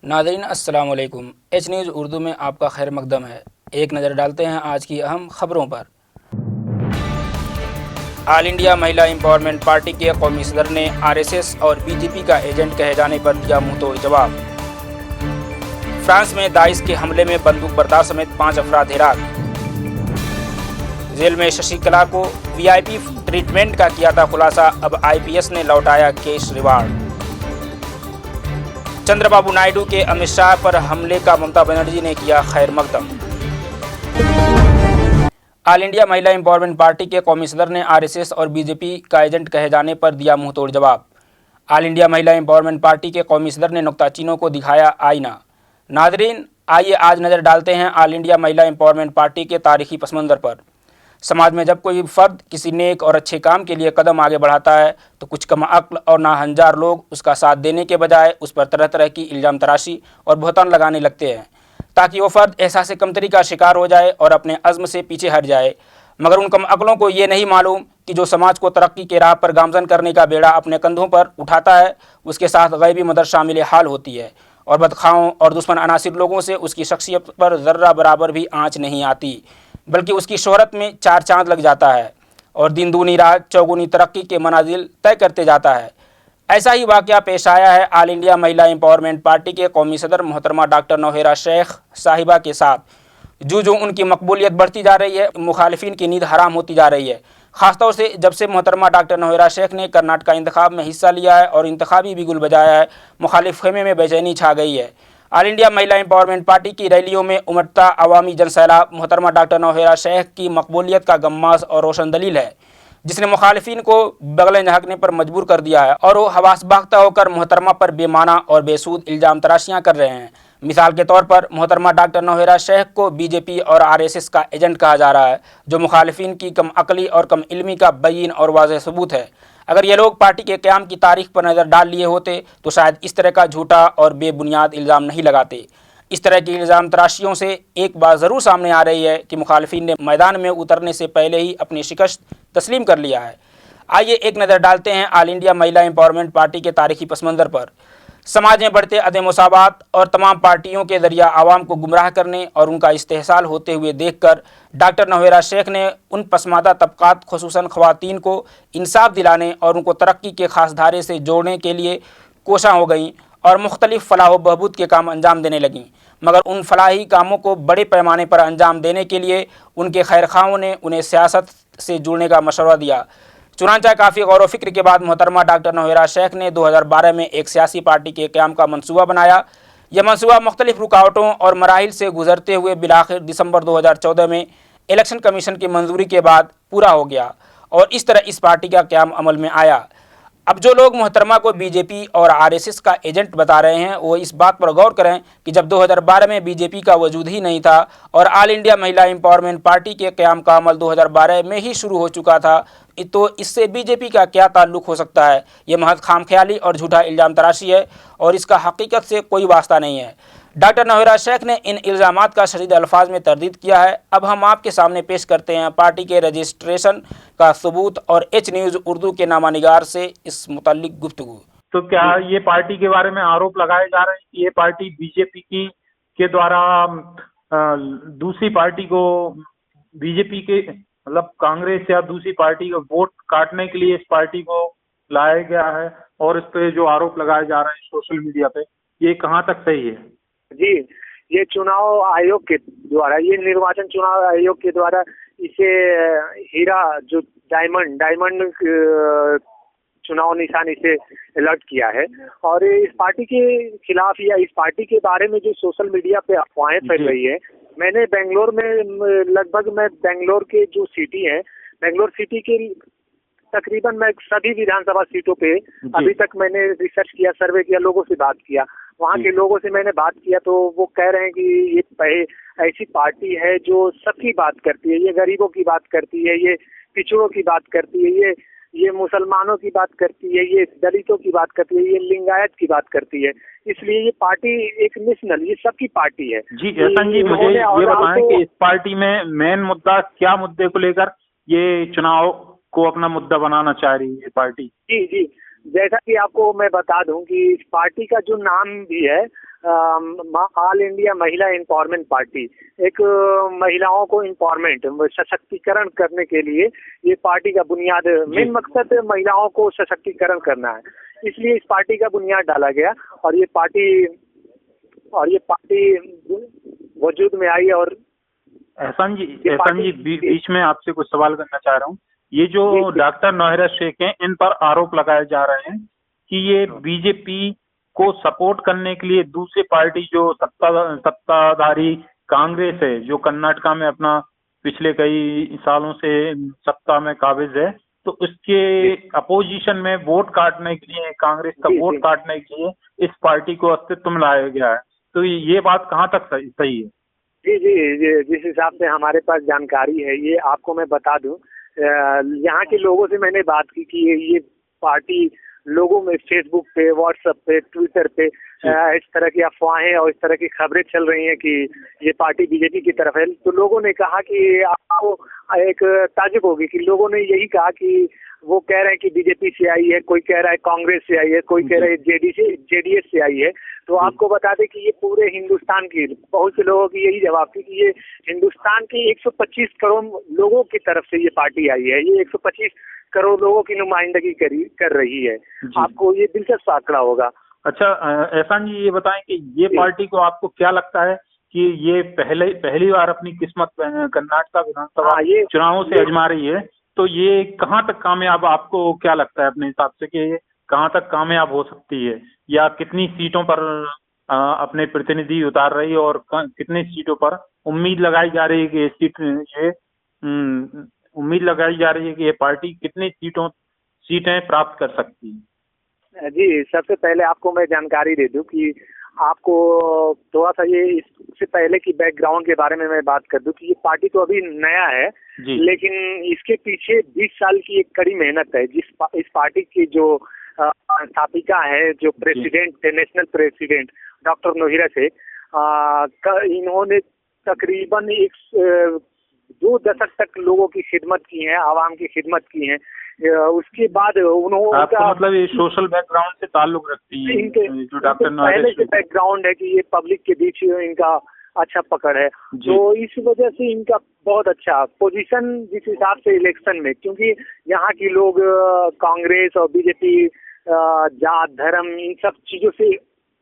नाज़रीन अस्सलाम वालेकुम। एच न्यूज़ उर्दू में आपका खैर मकदम है। एक नज़र डालते हैं आज की अहम खबरों पर। All India Mahila empowerment party के कौमी सदर ने आरएसएस और बीजेपी का एजेंट कहे जाने पर दिया मुंह तोड़ जवाब। फ्रांस में दाइश के हमले में बंदूक बरदार समेत 5 अफराद हिराक। जेल में शशिकला को वीआईपी ट्रीटमेंट का किया था खुलासा, अब आईपीएस ने लौटाया केस रिवार्ड। चंद्रबाबू नायडू के अमित शाह पर हमले का ममता बनर्जी ने किया खैर मकदम। All India Mahila empowerment party के कौमी सदर ने आरएसएस और बीजेपी का एजेंट कहे जाने पर दिया मुंह तोड़ जवाब। All India Mahila empowerment party के कौमी सदर ने नुक्ताचीनों को दिखाया आईना। नाजरीन, आइए आज नज़र डालते हैं all India Mahila empowerment party के तारीखी पसमंज़र पर। समाज में जब कोई फ़र्द किसी नेक और अच्छे काम के लिए कदम आगे बढ़ाता है तो कुछ कम अक्ल और नाहंजार लोग उसका साथ देने के बजाय उस पर तरह तरह की इल्ज़ाम तराशी और बहतान लगाने लगते हैं ताकि वो फ़र्द एहसास कमतरी का शिकार हो जाए और अपने अज़्म से पीछे हट जाए। मगर उन कम अक्लों को ये नहीं मालूम कि जो समाज को तरक्की के राह पर गामज़न करने का बेड़ा अपने कंधों पर उठाता है उसके साथ गैबी मदद शामिल हाल होती है और बदखाओं और दुश्मन अनासिर लोगों से उसकी शख्सियत पर ज़र्रा बराबर भी आँच नहीं आती, बल्कि उसकी शोहरत में 4 चांद लग जाता है और दिन दूनी रात चौगुनी तरक्की के मनाजिल तय करते जाता है। ऐसा ही वाक़या पेश आया है all India Mahila empowerment party के कौमी सदर मोहतरमा डॉक्टर नौहेरा शेख साहिबा के साथ। जो उनकी मकबूलियत बढ़ती जा रही है, मुखालिफिन की नींद हराम होती जा रही है, ख़ासतौर से जब से मोहतरमा डॉक्टर नौहेरा शेख ने कर्नाटका इंतखाब में हिस्सा लिया है और इंतखाबी बिगुल बजाया है, मुखालिफ खेमे में बेचैनी छा गई है। All India Mahila empowerment party की रैलियों में उमड़ता अवामी जनसैलाब मोहतरमा डॉक्टर नौहेरा शेख की मकबूलियत का गम्मास और रोशन दलील है, जिसने मुखालिफिन को बगलें झाँकने पर मजबूर कर दिया है और वो हवास बाख्ता होकर मोहतरमा पर बेमाना और बेसूद इल्ज़ाम तराशियाँ कर रहे हैं। मिसाल के तौर पर मोहतरमा डॉक्टर नौहेरा शेख को बीजेपी और आरएसएस का एजेंट कहा जा रहा है, जो मुखालिफिन की कम अकली और कम इल्मी का बयीन और वाज़ेह सबूत है। अगर ये लोग पार्टी के क़याम की तारीख पर नज़र डाल लिए होते तो शायद इस तरह का झूठा और बेबुनियाद इल्ज़ाम नहीं लगाते। इस तरह की इल्ज़ाम तराशियों से एक बात ज़रूर सामने आ रही है कि मुखालिफिन ने मैदान में उतरने से पहले ही अपनी शिकस्त तस्लीम कर लिया है। आइए एक नज़र डालते हैं all India Mahila empowerment party के तारीखी पसमंज़र पर। समाज में बढ़ते अदम मुसावात और तमाम पार्टियों के ज़रिया आवाम को गुमराह करने और उनका इस्तेहसाल होते हुए देखकर डॉक्टर नौहेरा शेख ने उन पसमादा तबक़ात खुसूसन ख़वातीन को इंसाफ दिलाने और उनको तरक्की के ख़ास धारे से जोड़ने के लिए कोशां हो गईं और मुख्तलिफ़ फ़लाह व बहबूद के काम अंजाम देने लगीं। मगर उन फलाही कामों को बड़े पैमाने पर अंजाम देने के लिए उनके खैरखाओं ने उन्हें सियासत से जुड़ने का मशवरा दिया। चुनांचे काफ़ी गौर व फिक्र के बाद मोहतरमा डॉक्टर नौहेरा शेख ने 2012 में एक सियासी पार्टी के क़याम का मनसूबा बनाया। यह मनसूबा मुख्तलिफ़ रुकावटों और मराहिल से गुजरते हुए बिलाखिर दिसंबर 2014 में इलेक्शन कमीशन की मंजूरी के बाद पूरा हो गया और इस तरह इस पार्टी का क़याम अमल में आया। अब जो लोग मोहतरमा को बीजेपी और आरएसएस का एजेंट बता रहे हैं वो इस बात पर गौर करें कि जब 2012 में बीजेपी का वजूद ही नहीं था और all India Mahila empowerment party के क़याम का अमल 2012 में ही शुरू हो चुका था, तो इससे बीजेपी का क्या ताल्लुक़ हो सकता है। ये महज खामख्याली और झूठा इल्ज़ाम तराशी है और इसका हकीकत से कोई वास्ता नहीं है। डॉक्टर नौहेरा शेख ने इन इल्ज़ामात का शदीद अल्फाज में तरदीद किया है। अब हम आपके सामने पेश करते हैं पार्टी के रजिस्ट्रेशन का सबूत और एच न्यूज़ उर्दू के नामानिगार से इस मुतल्लिक गुफ्तगू। तो क्या ये पार्टी के बारे में आरोप लगाए जा रहे हैं कि ये पार्टी बीजेपी के द्वारा दूसरी पार्टी को, बीजेपी के मतलब कांग्रेस या दूसरी पार्टी का वोट काटने के लिए इस पार्टी को लाया गया है, और इस पे जो आरोप लगाए जा रहे हैं सोशल मीडिया पे, ये कहाँ तक सही है? जी, ये चुनाव आयोग के द्वारा, ये निर्वाचन चुनाव आयोग के द्वारा इसे हीरा जो डायमंड चुनाव निशान इसे अलर्ट किया है और इस पार्टी के खिलाफ या इस पार्टी के बारे में जो सोशल मीडिया पे अफवाहें फैल रही है। मैंने बेंगलोर में मैं बेंगलोर के जो सिटी है, बेंगलोर सिटी के तकरीबन मैं सभी विधानसभा सीटों पे अभी तक मैंने रिसर्च किया, सर्वे किया, लोगों से बात किया। वहाँ के लोगों से मैंने बात किया तो वो कह रहे हैं कि ये ऐसी पार्टी है जो सबकी बात करती है, ये गरीबों की बात करती है, ये पिछड़ों की बात करती है, ये मुसलमानों की बात करती है, ये दलितों की बात करती है, ये लिंगायत की बात करती है। इसलिए ये पार्टी एक नेशनल, ये सबकी पार्टी है। जी एहसन जी, मुझे ये बताएं कि इस पार्टी में मेन मुद्दा क्या, मुद्दे को लेकर ये चुनाव को अपना मुद्दा बनाना चाह रही है पार्टी? जी, जैसा कि आपको मैं बता दूं कि इस पार्टी का जो नाम भी है all India Mahila empowerment party, एक महिलाओं को एम्पावरमेंट सशक्तिकरण करने के लिए ये पार्टी का बुनियाद, मेन मकसद महिलाओं को सशक्तिकरण करना है, इसलिए इस पार्टी का बुनियाद डाला गया और ये पार्टी वजूद में आई। और एहसान जी बीच में आपसे कुछ सवाल करना चाह रहा हूँ। ये जो डॉक्टर नौहरा शेख हैं, इन पर आरोप लगाए जा रहे हैं कि ये बीजेपी को सपोर्ट करने के लिए दूसरी पार्टी जो सत्ताधारी कांग्रेस है, जो कर्नाटका में अपना पिछले कई सालों से सत्ता में काबिज है, तो उसके अपोजिशन में वोट काटने के लिए, कांग्रेस का वोट काटने के लिए इस पार्टी को अस्तित्व में लाया गया है। तो ये बात कहाँ तक सही है? जी, जिस हिसाब से हमारे पास जानकारी है, ये आपको मैं बता दूं, यहाँ के लोगों से मैंने बात की कि ये पार्टी लोगों में फेसबुक पे, व्हाट्सएप पे, ट्विटर पे इस तरह की अफवाहें और इस तरह की खबरें चल रही हैं कि ये पार्टी बीजेपी की तरफ है। तो लोगों ने कहा कि आपको एक ताज्जुब होगी कि लोगों ने यही कहा कि वो कह रहे हैं कि बीजेपी से आई है, कोई कह रहा है कांग्रेस से आई है, कोई कह रहा है जेडीएस से आई है। तो आपको बता दें कि ये पूरे हिंदुस्तान की, बहुत से लोगों की यही जवाब थी कि ये हिंदुस्तान के 125 करोड़ लोगों की तरफ से ये पार्टी आई है, ये 125 करोड़ लोगों की नुमाइंदगी कर रही है। आपको ये दिलचस्प आंकड़ा होगा। अच्छा एहसान जी, ये बताएं कि ये पार्टी को आपको क्या लगता है कि ये पहली बार अपनी किस्मत कर्नाटक विधानसभा चुनावों से आजमा रही है, तो ये कहाँ तक कामयाब, आपको क्या लगता है अपने हिसाब से कि ये कहाँ तक कामयाब हो सकती है, या कितनी सीटों पर अपने प्रतिनिधि उतार रही है और कितनी सीटों पर उम्मीद लगाई जा रही है कि उम्मीद लगाई जा रही है कि ये पार्टी कितनी सीटें प्राप्त कर सकती है? जी, सबसे पहले आपको मैं जानकारी दे दूं कि आपको थोड़ा सा ये इससे पहले की बैकग्राउंड के बारे में मैं बात कर दूं कि ये पार्टी तो अभी नया है, लेकिन इसके पीछे 20 साल की एक कड़ी मेहनत है। इस पार्टी की जो स्थापिका है, जो प्रेसिडेंट थे, national president doctor Nowhera Shaik, इन्होंने तकरीबन 2 दशक तक लोगों की खिदमत की है, आवाम की खिदमत की है। उसके बाद उन्होंने मतलब ये सोशल बैकग्राउंड से ताल्लुक रखती है, जो डॉक्टर पहले से बैकग्राउंड है कि ये पब्लिक के बीच इनका अच्छा पकड़ है, तो इस वजह से इनका बहुत अच्छा पोजीशन जिस हिसाब से इलेक्शन में, क्योंकि यहाँ के लोग कांग्रेस और बीजेपी, जात धर्म, इन सब चीजों से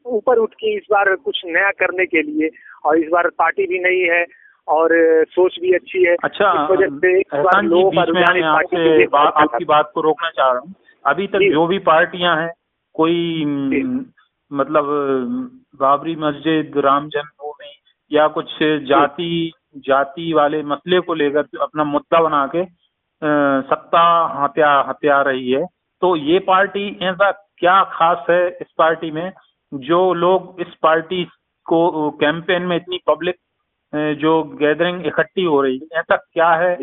ऊपर उठ के इस बार कुछ नया करने के लिए, और इस बार पार्टी भी नई है और सोच भी अच्छी है। अच्छा, इस वजह से आपकी बात को रोकना चाह रहा हूँ। अभी तक जो भी पार्टियां हैं, कोई मतलब बाबरी मस्जिद, राम जन्मभूमि या कुछ जाति वाले मसले को लेकर अपना मुद्दा बना के सत्ता हत्या रही है, तो ये पार्टी, ऐसा क्या खास है इस पार्टी में जो लोग इस पार्टी को कैंपेन में इतनी पब्लिक जो गैदरिंग इकट्ठी हो रही है, ऐसा क्या है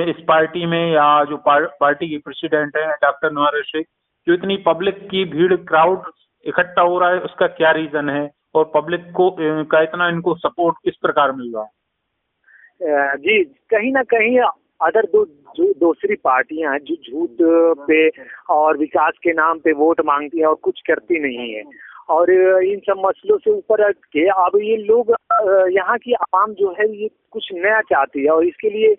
इस पार्टी में, या जो पार्टी की प्रेसिडेंट है डॉक्टर नौहरा शेख, जो इतनी पब्लिक की भीड़, क्राउड इकट्ठा हो रहा है, उसका क्या रीजन है और पब्लिक को का इतना इनको सपोर्ट किस प्रकार मिल रहा है? जी, कहीं ना कहीं अदर दूसरी पार्टियां हैं जो झूठ पे और विकास के नाम पे वोट मांगती हैं और कुछ करती नहीं है, और इन सब मसलों से ऊपर हट के अब ये लोग, यहाँ की आवाम जो है ये कुछ नया चाहती है, और इसके लिए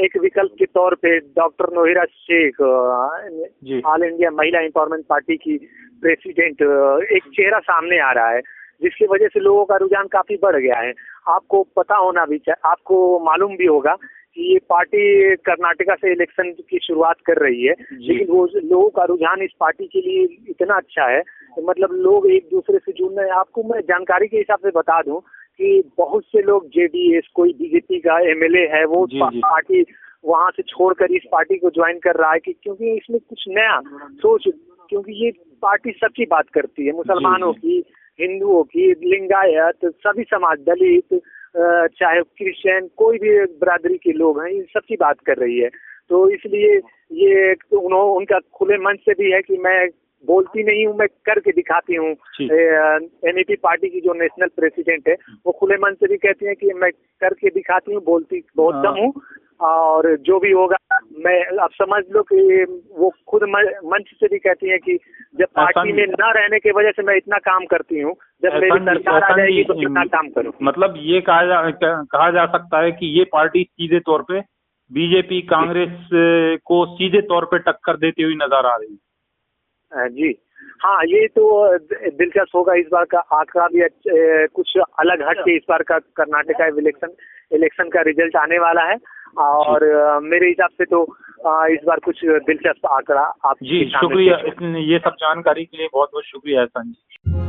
एक विकल्प के तौर पे doctor Nowhera Shaik, all India Mahila empowerment party की प्रेसिडेंट, एक चेहरा सामने आ रहा है, जिसकी वजह से लोगों का रुझान काफी बढ़ गया है। आपको पता होना भी चाहिए, आपको मालूम भी होगा कि ये पार्टी कर्नाटका से इलेक्शन की शुरुआत कर रही है, लेकिन वो लोगों का रुझान इस पार्टी के लिए इतना अच्छा है, मतलब लोग एक दूसरे से जुड़ रहे हैं। आपको मैं जानकारी के हिसाब से बता दूं कि बहुत से लोग जेडीएस, कोई बीजेपी का एमएलए है, वो पार्टी वहां से छोड़कर इस पार्टी को ज्वाइन कर रहा है कि क्योंकि इसमें कुछ नया सोच, क्योंकि ये पार्टी सबकी बात करती है, मुसलमानों की, हिंदुओं की, लिंगायत, सभी समाज, दलित, चाहे क्रिश्चियन, कोई भी बिरादरी के लोग हैं, इन सबकी बात कर रही है। तो इसलिए ये उनका खुले मन से भी है कि मैं बोलती नहीं हूँ, मैं करके दिखाती हूँ। एनईपी पार्टी की जो नेशनल प्रेसिडेंट है, वो खुले मन से भी कहती हैं कि मैं करके दिखाती हूँ, बोलती बहुत कम हूँ, और जो भी होगा मैं अब समझ लो कि वो खुद मंच से भी कहती हैं कि जब पार्टी में न रहने की वजह से मैं इतना काम करती हूँ, जब मेरी सरकार आ जाएगी तो कितना काम करूँ। मतलब ये कहा जा सकता है कि ये पार्टी सीधे तौर पे बीजेपी कांग्रेस को सीधे तौर पे टक्कर देती हुई नजर आ रही है। जी हाँ, ये तो दिलचस्प होगा। इस बार का आंकड़ा भी कुछ अलग हट के इस बार का कर्नाटक इलेक्शन का रिजल्ट आने वाला है और मेरे हिसाब से तो इस बार कुछ दिलचस्प आंकड़ा आप जी। शुक्रिया, ये सब जानकारी के लिए बहुत बहुत शुक्रिया एहसान जी।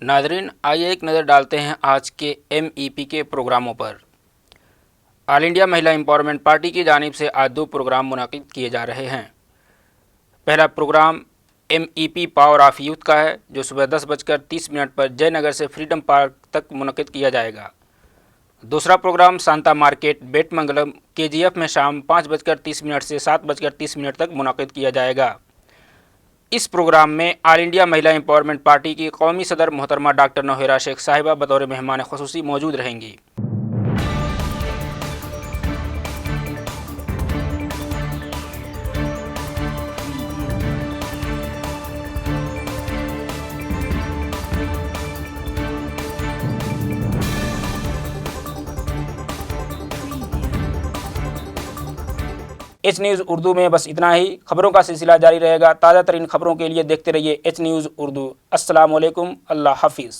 नाज़रीन, आइए एक नज़र डालते हैं आज के MEP के प्रोग्रामों पर। All India Mahila empowerment party की जानिब से आज 2 प्रोग्राम मुनाकिद किए जा रहे हैं। पहला programme MEP power of youth का है, जो सुबह 10:30 पर जयनगर से फ्रीडम पार्क तक मुनाकिद किया जाएगा। दूसरा प्रोग्राम सांता मार्केट बेटमंगलम KGF में शाम 5:30 से 7:30 तक मुनाकिद किया जाएगा। इस प्रोग्राम में all India Mahila empowerment party की कौमी सदर मोहतरमा डॉक्टर नौहेरा शेख साहिबा बतौर मेहमान ख़ुसूसी मौजूद रहेंगी। एच न्यूज़ उर्दू में बस इतना ही। खबरों का सिलसिला जारी रहेगा। ताज़ा तरीन खबरों के लिए देखते रहिए HNEWS उर्दू। अस्सलाम वालेकुम, अल्लाह हाफिज़।